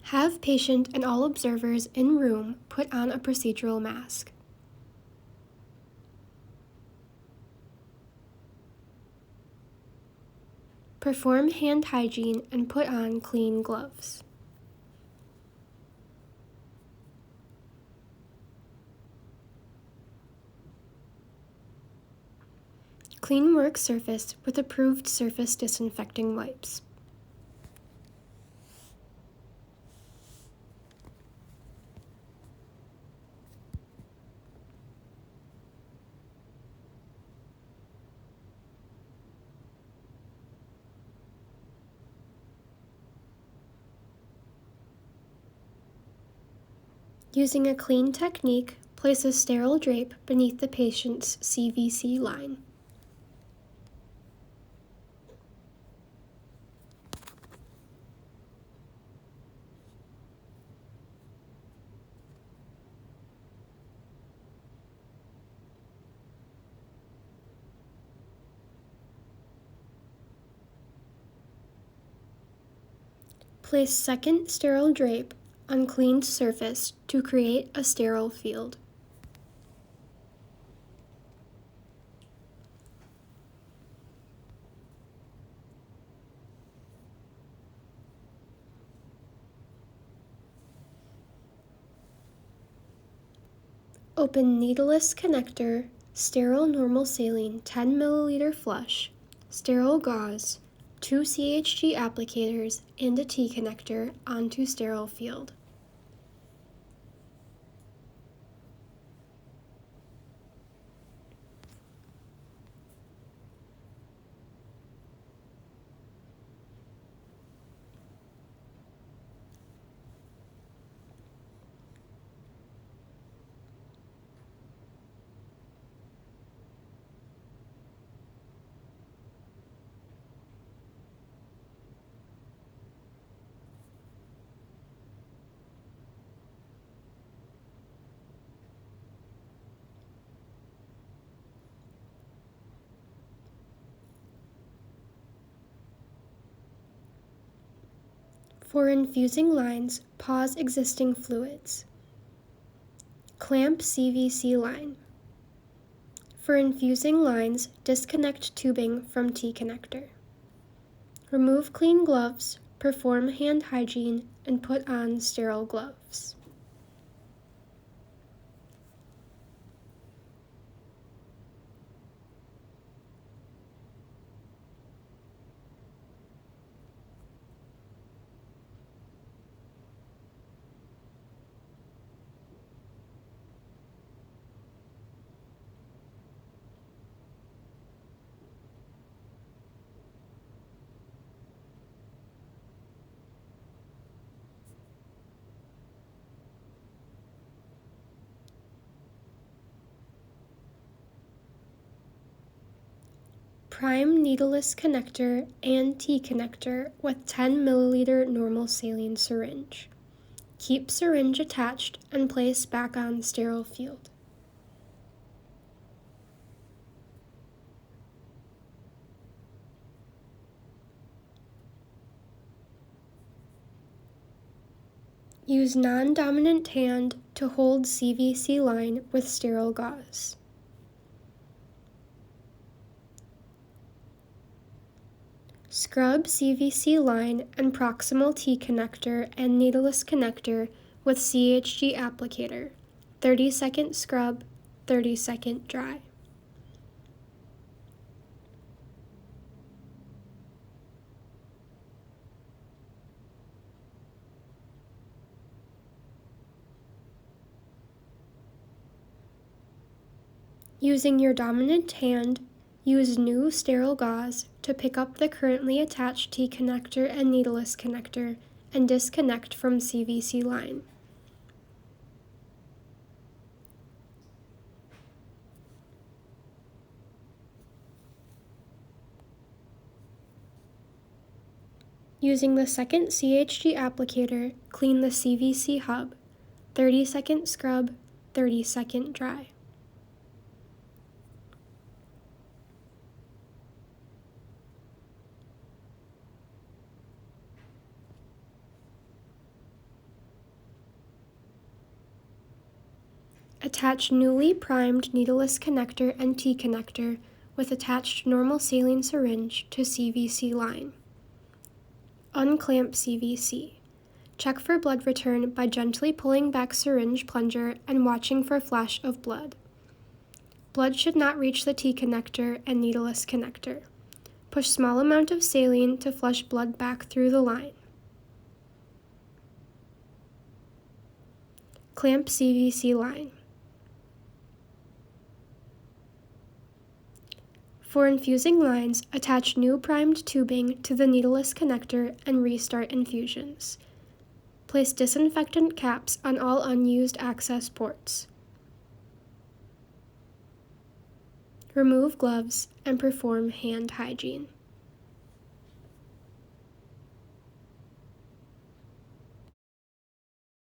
Have patient and all observers in room put on a procedural mask. Perform hand hygiene and put on clean gloves. Clean work surface with approved surface disinfecting wipes. Using a clean technique, place a sterile drape beneath the patient's CVC line. Place second sterile drape on cleaned surface to create a sterile field. Open needleless connector, sterile normal saline 10 milliliter flush, sterile gauze, 2 CHG applicators, and a T connector onto sterile field. For infusing lines, pause existing fluids. Clamp CVC line. For infusing lines, disconnect tubing from T connector. Remove clean gloves, perform hand hygiene, and put on sterile gloves. Prime needleless connector and T connector with 10 milliliter normal saline syringe. Keep syringe attached and place back on sterile field. Use non-dominant hand to hold CVC line with sterile gauze. Scrub CVC line and proximal T connector and needleless connector with CHG applicator. 30-second scrub, 30-second dry. Using your dominant hand, use new sterile gauze to pick up the currently attached T connector and needleless connector and disconnect from CVC line. Using the second CHG applicator, clean the CVC hub. 30-second scrub, 30-second dry. Attach newly primed needleless connector and T-connector with attached normal saline syringe to CVC line. Unclamp CVC. Check for blood return by gently pulling back syringe plunger and watching for flash of blood. Blood should not reach the T-connector and needleless connector. Push small amount of saline to flush blood back through the line. Clamp CVC line. For infusing lines, attach new primed tubing to the needleless connector and restart infusions. Place disinfectant caps on all unused access ports. Remove gloves and perform hand hygiene.